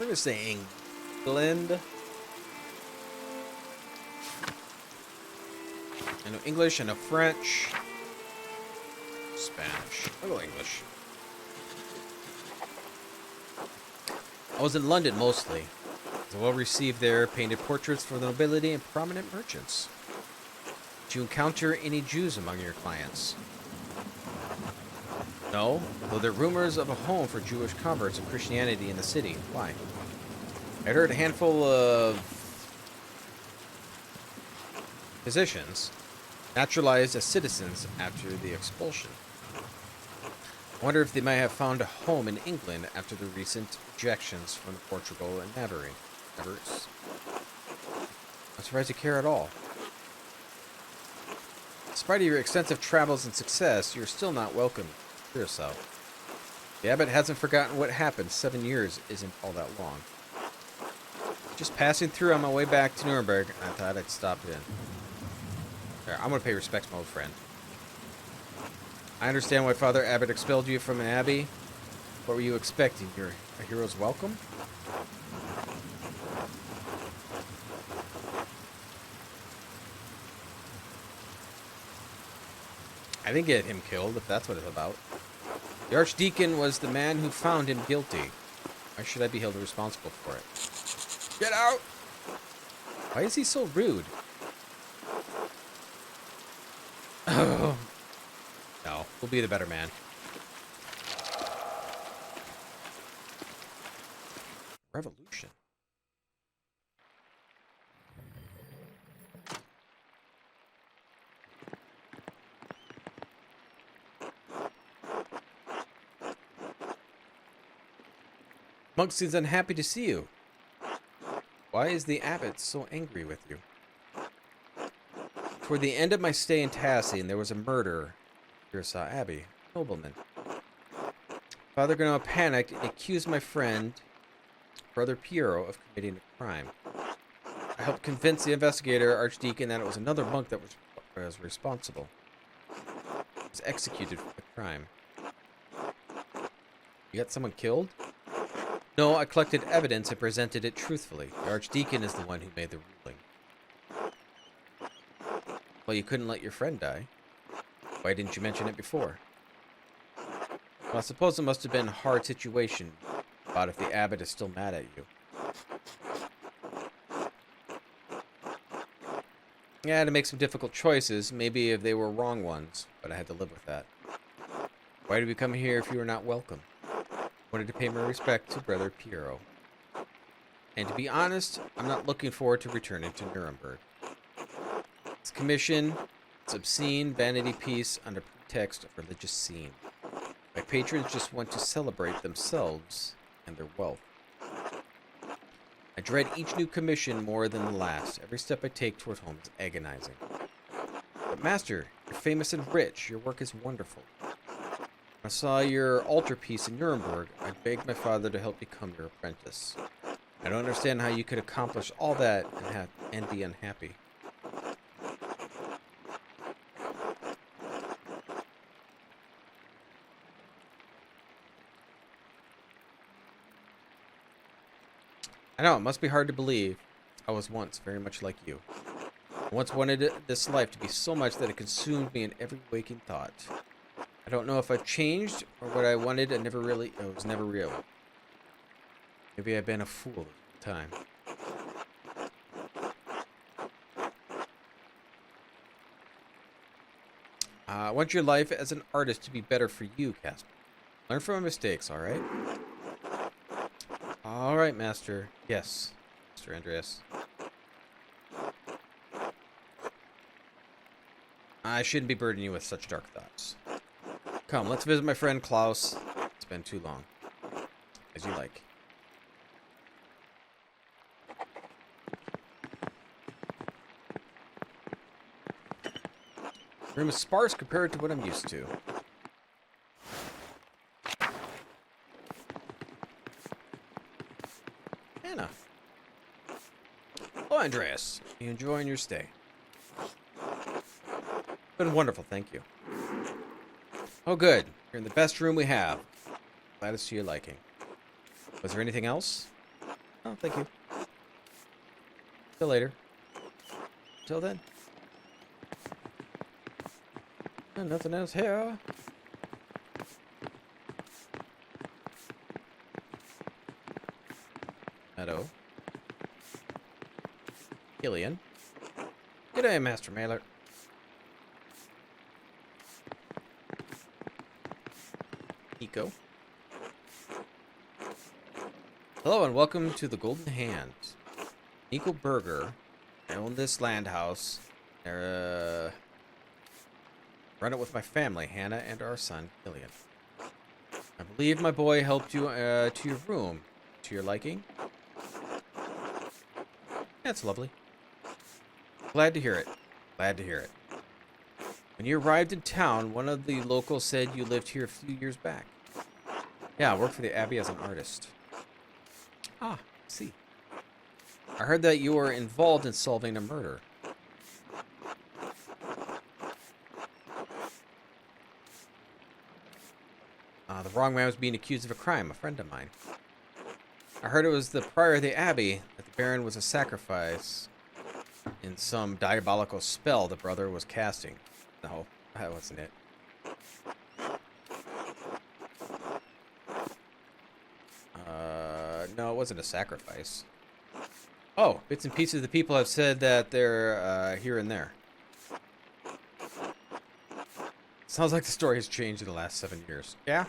gonna say England. I know English, I know French, Spanish. I'll go English. I was in London mostly. I was well received there, painted portraits for the nobility and prominent merchants. Did you encounter any Jews among your clients? No, though there are rumors of a home for Jewish converts of Christianity in the city. Why? I heard a handful of physicians naturalized as citizens after the expulsion. I wonder if they might have found a home in England after the recent ejections from Portugal and Navarre. I'm surprised you care at all. Despite your extensive travels and success, you're still not welcome to yourself. The abbot hasn't forgotten what happened. 7 years isn't all that long. Just passing through on my way back to Nuremberg, I thought I'd stop in. There, I'm going to pay respects to my old friend. I understand why Father Abbot expelled you from an abbey. What were you expecting? A hero's welcome? I didn't get him killed, if that's what it's about. The Archdeacon was the man who found him guilty. Why should I be held responsible for it? Get out! Why is he so rude? Oh. No, we'll be the better man. Revolution. Monk seems unhappy to see you. Why is the abbot so angry with you? Toward the end of my stay in Tassine, there was a murder at Curacao Abbey. Nobleman. Father Gnome panicked and accused my friend, Brother Piero, of committing a crime. I helped convince the investigator, Archdeacon, that it was another monk that was responsible. He was executed for the crime. You got someone killed? No, I collected evidence and presented it truthfully. The Archdeacon is the one who made the ruling. Well, you couldn't let your friend die. Why didn't you mention it before? Well, I suppose it must have been a hard situation about if the abbot is still mad at you. Yeah, I had to make some difficult choices, maybe if they were wrong ones, but I had to live with that. Why did we come here if you were not welcome? I wanted to pay my respect to Brother Piero. And to be honest, I'm not looking forward to returning to Nuremberg. This commission, it's obscene vanity piece under pretext of religious scene. My patrons just want to celebrate themselves and their wealth. I dread each new commission more than the last. Every step I take toward home is agonizing. But Master, you're famous and rich. Your work is wonderful. When I saw your altarpiece in Nuremberg, I begged my father to help become your apprentice. I don't understand how you could accomplish all that and be unhappy. I know, it must be hard to believe. I was once very much like you. I once wanted this life to be so much that it consumed me in every waking thought. I don't know if I've changed or what I wanted it was never real. Maybe I've been a fool at the time. I want your life as an artist to be better for you, Casper. Learn from my mistakes, alright? Alright, Master. Yes, Mr. Andreas. I shouldn't be burdening you with such dark thoughts. Come, let's visit my friend Klaus. It's been too long. As you like. The room is sparse compared to what I'm used to. Anna. Oh, Andreas. Are you enjoying your stay? Been wonderful, thank you. Oh, good. You're in the best room we have. Glad to see you liking. Was there anything else? Oh, thank you. Till later. Till then. Nothing else here. Meadow. Killian. G'day, Master Mailer. Nico. Hello and welcome to the Golden Hand. Nico Berger. I own this land house. Run it with my family, Hannah, and our son, Killian. I believe my boy helped you to your room. To your liking? That's lovely. Glad to hear it. Glad to hear it. When you arrived in town, one of the locals said you lived here a few years back. Yeah, I worked for the Abbey as an artist. Ah, I see. I heard that you were involved in solving a murder. The wrong man was being accused of a crime, a friend of mine. I heard it was the prior of the Abbey that the Baron was a sacrifice in some diabolical spell the brother was casting. No, that wasn't it. No, it wasn't a sacrifice. Oh, bits and pieces of the people have said that they're here and there. Sounds like the story has changed in the last 7 years. Yeah?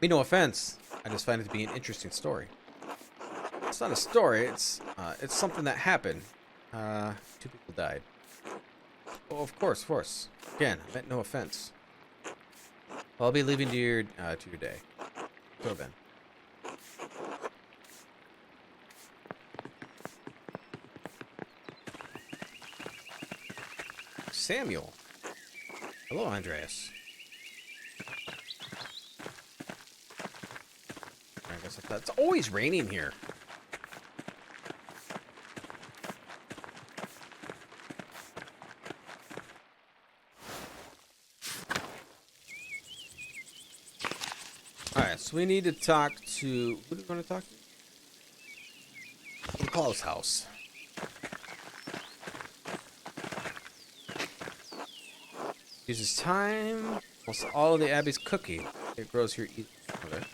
Me, no offense. I just find it to be an interesting story. It's not a story. It's something that happened. 2 people died. Oh, of course. Again, I meant no offense. Well, I'll be leaving to your day. Till then. Samuel. Hello, Andreas. I guess I thought it's always raining here. Alright, so we need to talk to... Who do we want to talk to? The Paul's house. Uses time. Almost all of the Abbey's cooking. It grows here. Okay.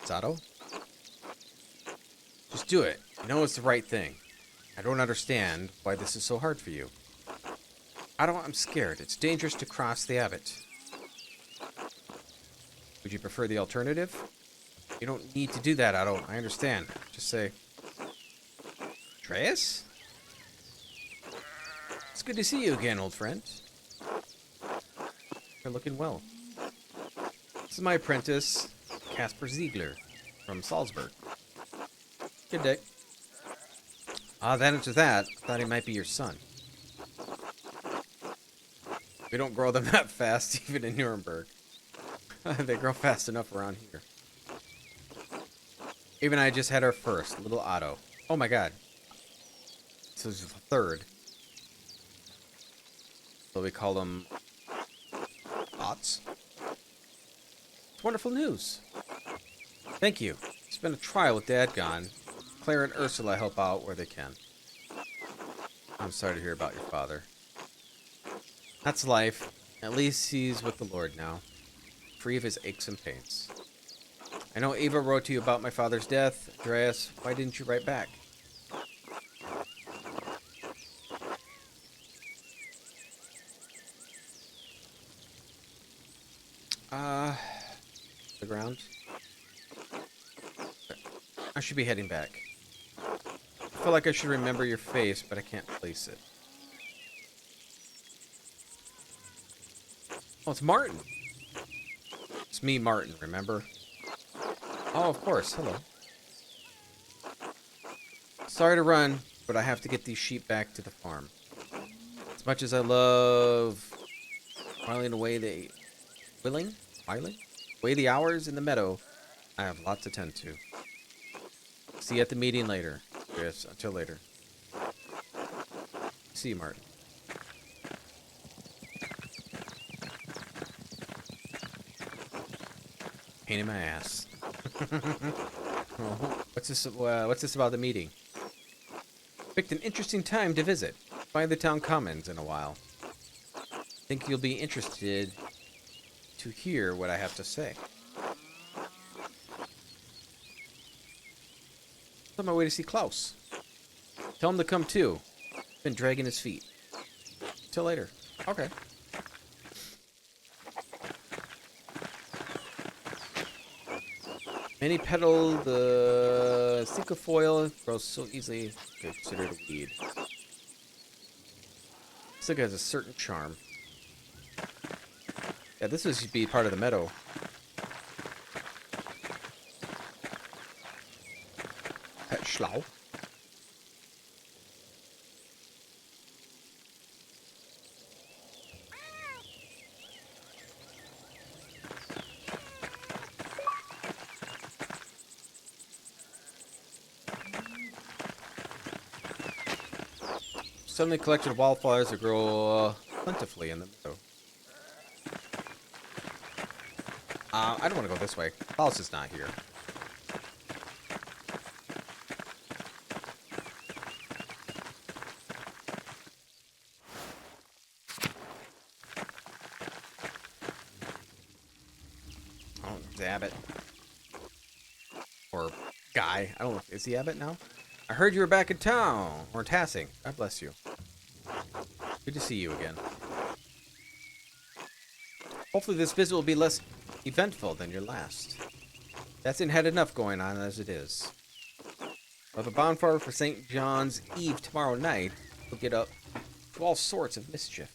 Sato? Just do it. You know it's the right thing. I don't understand why this is so hard for you. I'm scared. It's dangerous to cross the abbot. Would you prefer the alternative? You don't need to do that, Otto. I understand. Just say... Atreus? It's good to see you again, old friend. You're looking well. This is my apprentice, Casper Ziegler, from Salzburg. Good day. Ah, that answers that. I thought he might be your son. We don't grow them that fast, even in Nuremberg. They grow fast enough around here. Even I just had our first, little Otto. Oh my god. This is the third. So we call them Ots. It's wonderful news. Thank you. It's been a trial with Dad gone. Claire and Ursula help out where they can. I'm sorry to hear about your father. That's life. At least he's with the Lord now. Free of his aches and pains. I know Eva wrote to you about my father's death. Andreas, why didn't you write back? The ground. I should be heading back. I feel like I should remember your face, but I can't place it. Oh, it's Martin. It's me, Martin, remember? Oh, of course. Hello. Sorry to run, but I have to get these sheep back to the farm. As much as I love whiling away the... Whiling? Away the hours in the meadow, I have lots to tend to. See you at the meeting later. Yes, until later. See you, Martin. Pain in my ass. Oh, what's this about the meeting? Picked an interesting time to visit. By the town commons in a while. Think you'll be interested to hear what I have to say. On my way to see Klaus. Tell him to come too. Been dragging his feet. Till later. Okay. Many petal the cinquefoil grows so easily considered a weed. This thing has a certain charm. Yeah, this would be part of the meadow. Schlau. Suddenly collected wildflowers that grow plentifully in the meadow. I don't want to go this way. Klaus is not here. Oh, it's Abbott. Or Guy. I don't know. Is he Abbott now? I heard you were back in town. Or Tassing. God bless you. Good to see you again. Hopefully this visit will be less eventful than your last. Tassin had enough going on as it is. We'll have a bonfire for St. John's Eve tomorrow night. We'll get up to all sorts of mischief.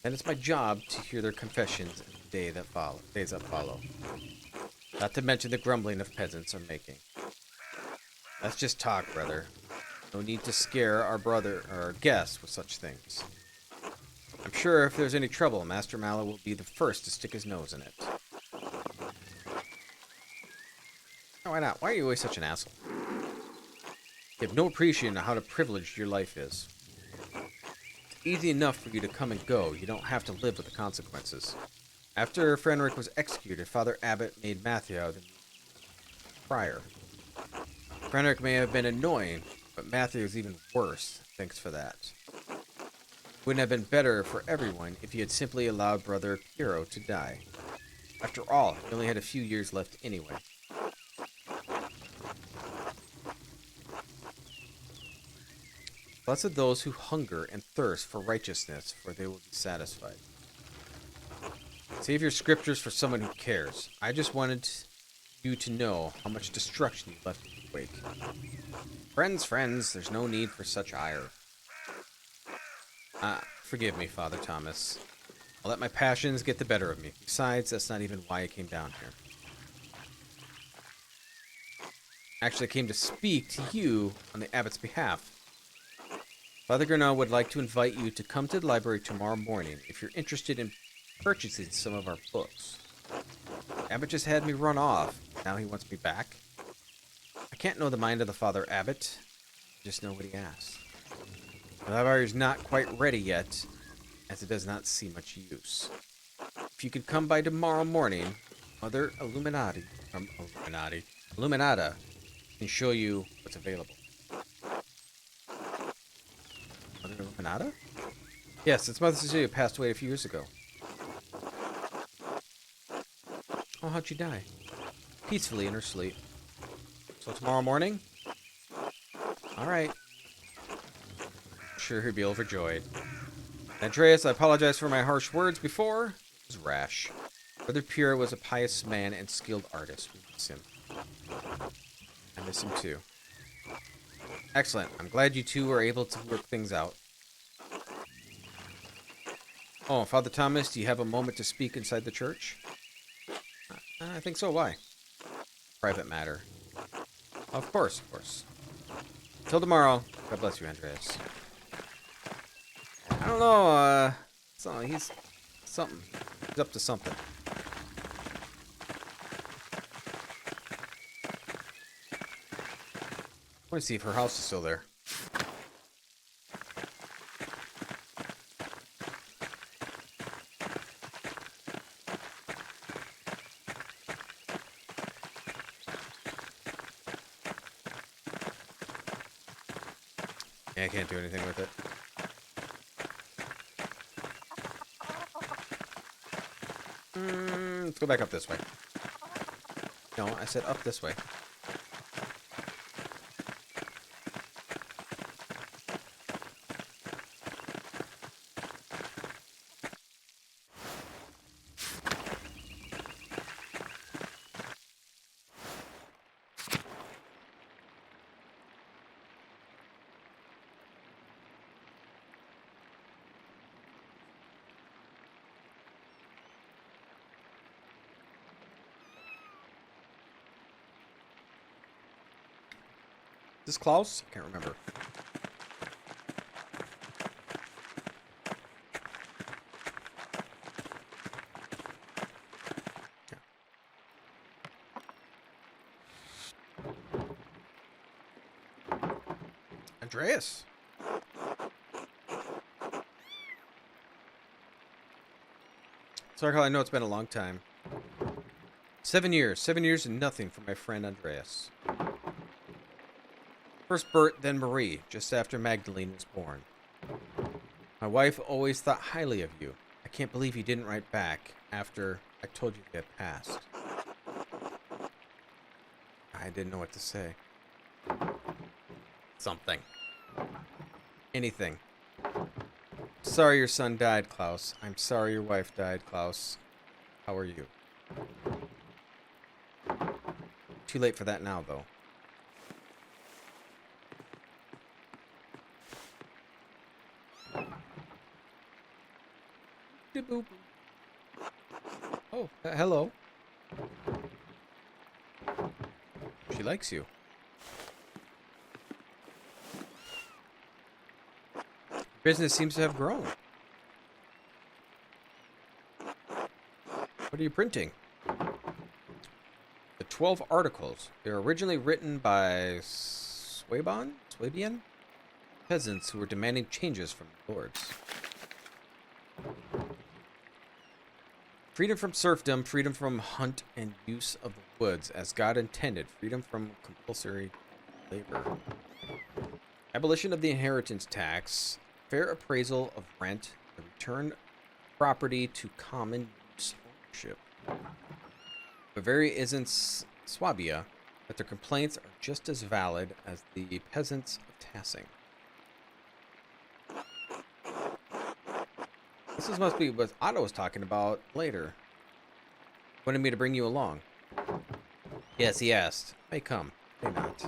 And it's my job to hear their confessions in the days that follow. Not to mention the grumbling of peasants are making. That's just talk, brother. No need to scare our guests with such things. I'm sure if there's any trouble, Master Mallow will be the first to stick his nose in it. Oh, why not? Why are you always such an asshole? You have no appreciation of how privileged your life is. It's easy enough for you to come and go. You don't have to live with the consequences. After Frederick was executed, Father Abbot made Matthew the prior. Frederick may have been annoying, but Matthew is even worse. Thanks for that. Wouldn't have been better for everyone if he had simply allowed Brother Piero to die. After all, he only had a few years left anyway. Blessed those who hunger and thirst for righteousness, for they will be satisfied. Save your scriptures for someone who cares. I just wanted you to know how much destruction you left in your wake. Friends, there's no need for such ire. Forgive me, Father Thomas. I'll let my passions get the better of me. Besides, that's not even why I came down here. Actually, I came to speak to you on the Abbot's behalf. Father Gurnall would like to invite you to come to the library tomorrow morning if you're interested in purchasing some of our books. Abbot just had me run off. Now he wants me back. I can't know the mind of the Father Abbot. I just know what he asks. The library is not quite ready yet, as it does not see much use. If you could come by tomorrow morning, Mother Illuminata can show you what's available. Mother Illuminata? Yes, it's Mother Cecilia passed away a few years ago. Oh, how'd she die? Peacefully in her sleep. So tomorrow morning? Alright. Sure he'd be overjoyed. Andreas, I apologize for my harsh words before. It was rash. Brother Piero was a pious man and skilled artist. We miss him. I miss him too. Excellent. I'm glad you two were able to work things out. Oh, Father Thomas, do you have a moment to speak inside the church? I think so. Why? Private matter. Of course, of course. Till tomorrow. God bless you, Andreas. I don't know, he's something. He's up to something. I want to see if her house is still there. Yeah, I can't do anything with it. Let's go back up this way. No, I said up this way. Is this Klaus? I can't remember. Andreas. Sorry, Carl, I know it's been a long time. 7 years. 7 years and nothing for my friend Andreas. First Bert, then Marie, just after Magdalene was born. My wife always thought highly of you. I can't believe you didn't write back after I told you you had passed. I didn't know what to say. Something. Anything. Sorry your son died, Klaus. I'm sorry your wife died, Klaus. How are you? Too late for that now, though. Oh, hello. She likes you. Business seems to have grown. What are you printing? The 12 articles. They were originally written by Swabian? Peasants who were demanding changes from the lords. Freedom from serfdom, freedom from hunt and use of the woods as God intended, freedom from compulsory labor. Abolition of the inheritance tax, fair appraisal of rent, the return property to common use ownership. Bavaria isn't Swabia, but their complaints are just as valid as the peasants of Tassing. This must be what Otto was talking about later. Wanted me to bring you along. Yes, he asked. May come, may not.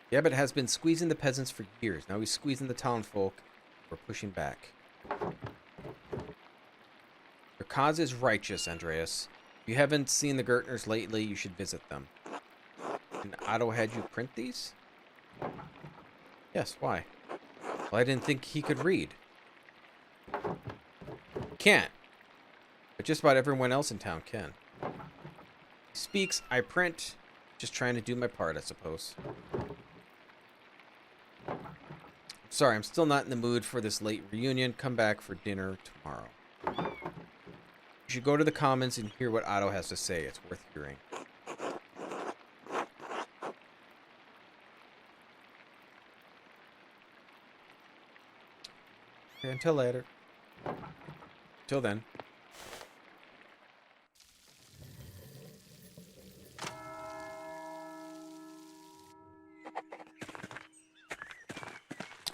The abbot has been squeezing the peasants for years. Now he's squeezing the townfolk. We're pushing back. Your cause is righteous, Andreas. If you haven't seen the Gertners lately, you should visit them. And Otto had you print these? Yes, why? Well, I didn't think he could read. Can't. But just about everyone else in town can. He speaks, I print. Just trying to do my part, I suppose. Sorry, I'm still not in the mood for this late reunion. Come back for dinner tomorrow. You should go to the Commons and hear what Otto has to say. It's worth hearing. Okay, until later. Till then.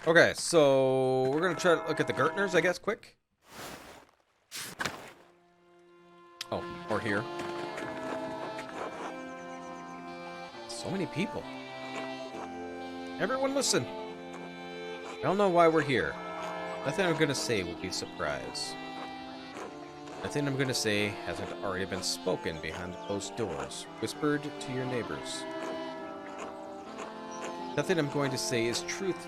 Okay, so we're gonna try to look at the Gertners, I guess, quick. Oh, or here. So many people. Everyone listen. I don't know why we're here. Nothing I'm gonna say will be a surprise. Nothing I'm gonna say hasn't already been spoken behind closed doors, whispered to your neighbors. Nothing I'm going to say is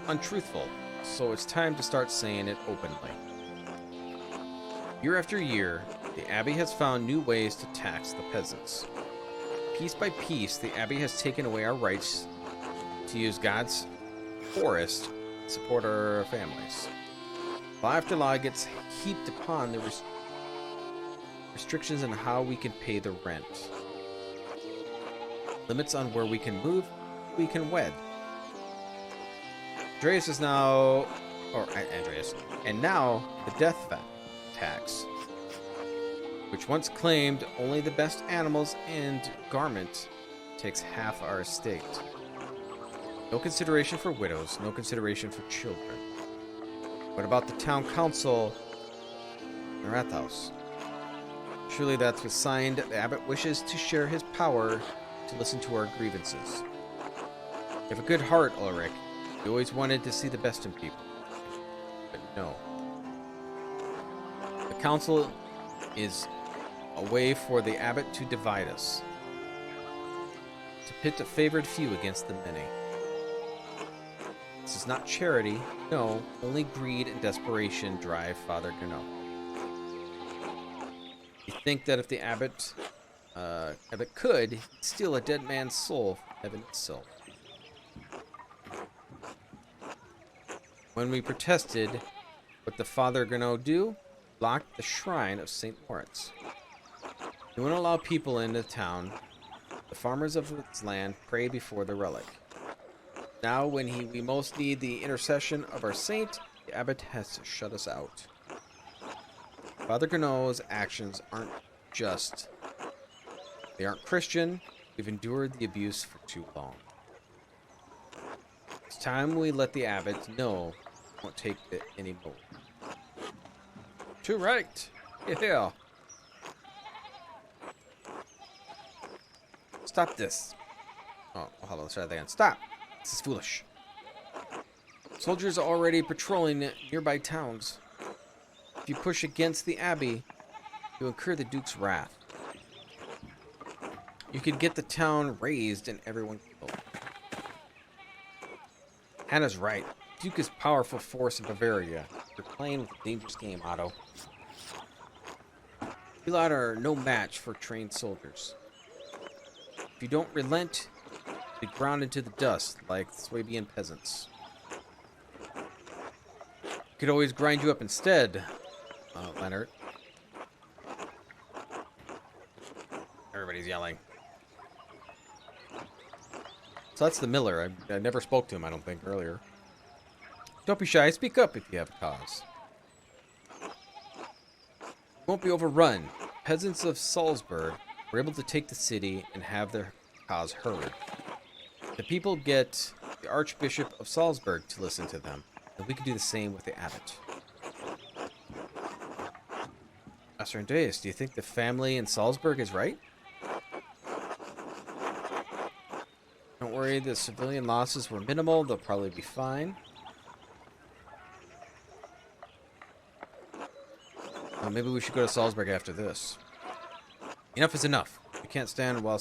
untruthful, so it's time to start saying it openly. Year after year, the Abbey has found new ways to tax the peasants. Piece by piece, the Abbey has taken away our rights to use God's forest to support our families. Law after law gets heaped upon the restrictions on how we can pay the rent. Limits on where we can move, we can wed. Andreas is now, Andreas, and now the death tax, which once claimed only the best animals and garment, takes half our estate. No consideration for widows, no consideration for children. What about the town council, Narathos? Surely that's a sign that the abbot wishes to share his power to listen to our grievances. You have a good heart, Ulrich. You always wanted to see the best in people. But no. The council is a way for the abbot to divide us. To pit a favored few against the many. This is not charity. No, only greed and desperation drive Father Gano. You think that if the abbot could steal a dead man's soul from heaven itself. When we protested, what did Father Gano do? Blocked the shrine of St. Moritz. He wouldn't allow people into town. The farmers of its land pray before the relic. Now, when we most need the intercession of our saint, the abbot has to shut us out. Father Gano's actions aren't just. They aren't Christian. We've endured the abuse for too long. It's time we let the abbot know we won't take it anymore. Too right. Yeah. Stop this. Oh, hold on. Let's try that again. Stop. This is foolish. Soldiers are already patrolling nearby towns. If you push against the abbey, you incur the Duke's wrath. You could get the town razed and everyone killed. Hannah's right. Duke is a powerful force in Bavaria. You're playing with a dangerous game, Otto. You lot are no match for trained soldiers. If you don't relent, you'll be ground into the dust like Swabian peasants. Could always grind you up instead, Leonard. Everybody's yelling. So that's the miller. I never spoke to him, I don't think, earlier. Don't be shy. Speak up if you have a cause. You won't be overrun. Peasants of Salzburg were able to take the city and have their cause heard. The people get the Archbishop of Salzburg to listen to them, and we can do the same with the abbot. Master Andreas, do you think the family in Salzburg is right? Don't worry, the civilian losses were minimal. They'll probably be fine. Well, maybe we should go to Salzburg after this. Enough is enough. We can't stand while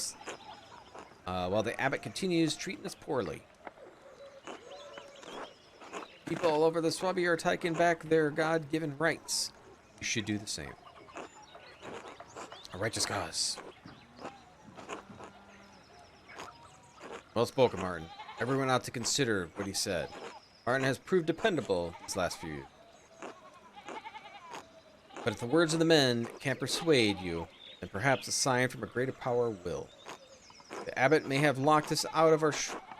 the abbot continues treating us poorly. People all over the Swabia are taking back their God-given rights. You should do the same. A righteous cause. Well spoken, Martin. Everyone ought to consider what he said. Martin has proved dependable these last few years. But if the words of the men can't persuade you, then perhaps a sign from a greater power will. The abbot may have locked us out of our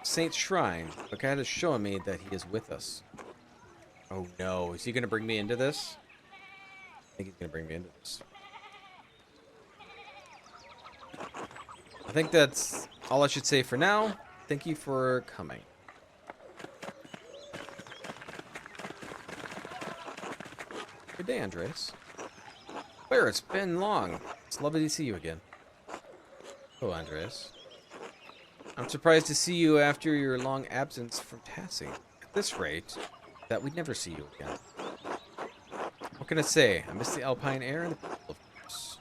saint's shrine, but God has shown me that he is with us. Oh no, is he going to bring me into this? I think he's going to bring me into this. I think that's all I should say for now. Thank you for coming. Good day, Andres. Claire, it's been long. It's lovely to see you again. Oh, Andres. I'm surprised to see you after your long absence from Tassie. At this rate, that we'd never see you again. What can I say? I miss the alpine air and the people, of course.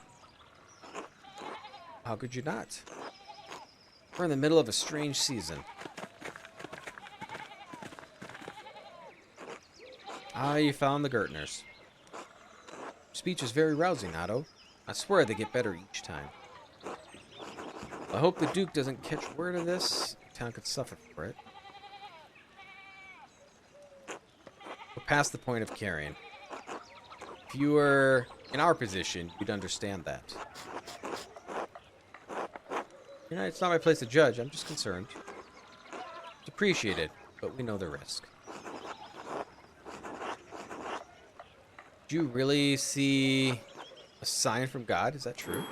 How could you not? We're in the middle of a strange season. Ah, you found the Gertners. Speech is very rousing, Otto. I swear they get better each time. I hope the Duke doesn't catch word of this. The town could suffer for it. We're past the point of carrying. If you were in our position, you'd understand that. You know, it's not my place to judge. I'm just concerned. It's appreciated, but we know the risk. Do you really see a sign from God? Is that true?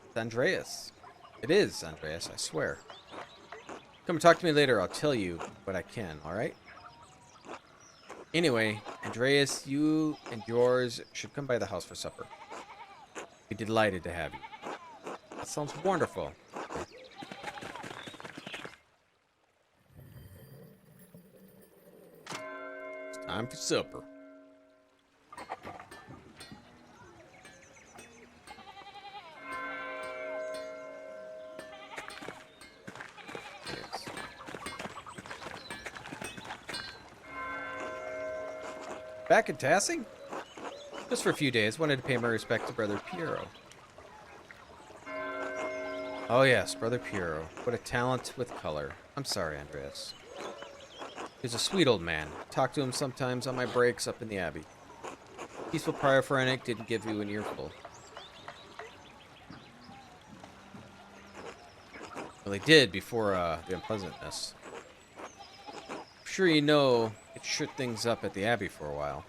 It's Andreas. It is, Andreas, I swear. Come and talk to me later. I'll tell you what I can, alright? Anyway, Andreas, you and yours should come by the house for supper. We'd be delighted to have you. That sounds wonderful. It's time for supper. Yes. Back in Tassing? Just for a few days, wanted to pay my respect to Brother Piero. Oh yes, Brother Piero. What a talent with color. I'm sorry, Andreas. He's a sweet old man. Talk to him sometimes on my breaks up in the Abbey. Peaceful prior phrenic didn't give you an earful. Well, he did before the unpleasantness. I'm sure you know it shook things up at the Abbey for a while.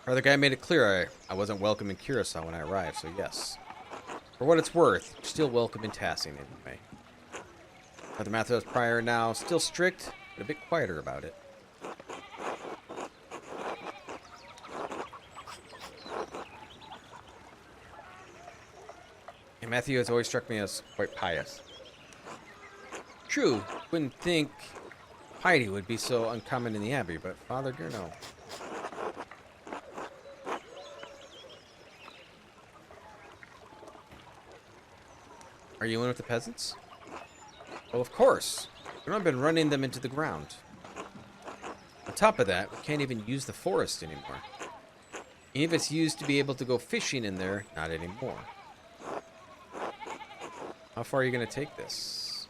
Our other guy made it clear I wasn't welcome in Curacao when I arrived, so yes. For what it's worth, still welcome in Tassing anyway. Brother Matthew's prior now, still strict, but a bit quieter about it. And Matthew has always struck me as quite pious. True, wouldn't think piety would be so uncommon in the Abbey, but Father Gurno. Are you in with the peasants? Well, of course. We've been running them into the ground. On top of that, we can't even use the forest anymore. Even if it's used to be able to go fishing in there, not anymore. How far are you going to take this?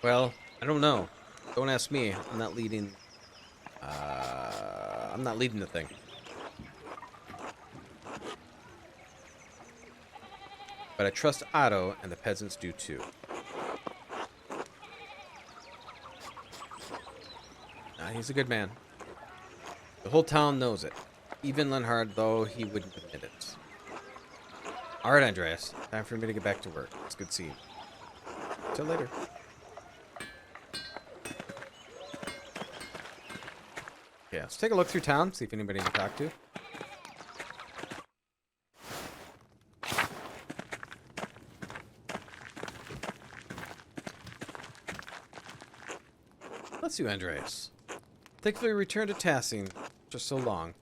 Well, I don't know. Don't ask me. I'm not leading the thing. But I trust Otto, and the peasants do too. He's a good man. The whole town knows it. Even Lenhard, though he wouldn't admit it. Alright, Andreas. Time for me to get back to work. It's good seeing you. Till later. Yeah, let's take a look through town, see if anybody can talk to. Bless you, Andreas. Thankfully returned to Tassing after so long.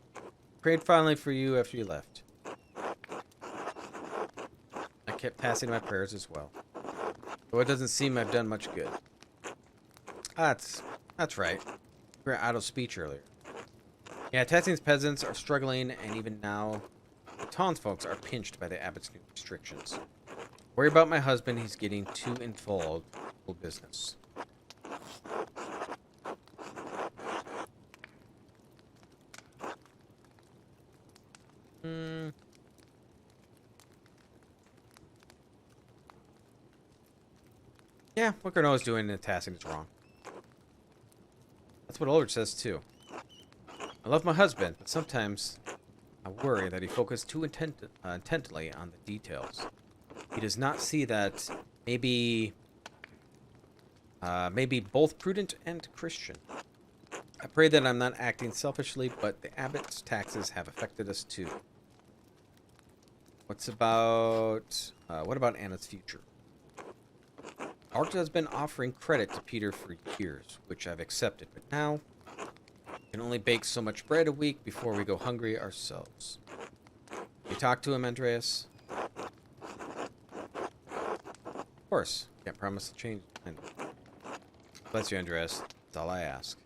Prayed finally for you after you left. I kept passing my prayers as well. Though it doesn't seem I've done much good. That's right. We were out of speech earlier. Yeah, Tassing's peasants are struggling, and even now, the townsfolk are pinched by the abbot's new restrictions. Worry about my husband, he's getting too involved in business. Yeah, what Gurno's doing in Tassing is wrong. That's what Ulrich says too. I love my husband, but sometimes I worry that he focuses too intently on the details. He does not see that maybe both prudent and Christian. I pray that I'm not acting selfishly, but the abbot's taxes have affected us too. What about Anna's future? Art has been offering credit to Peter for years, which I've accepted, but now we can only bake so much bread a week before we go hungry ourselves. You talk to him, Andreas? Of course. Can't promise to change. Bless you, Andreas. That's all I ask.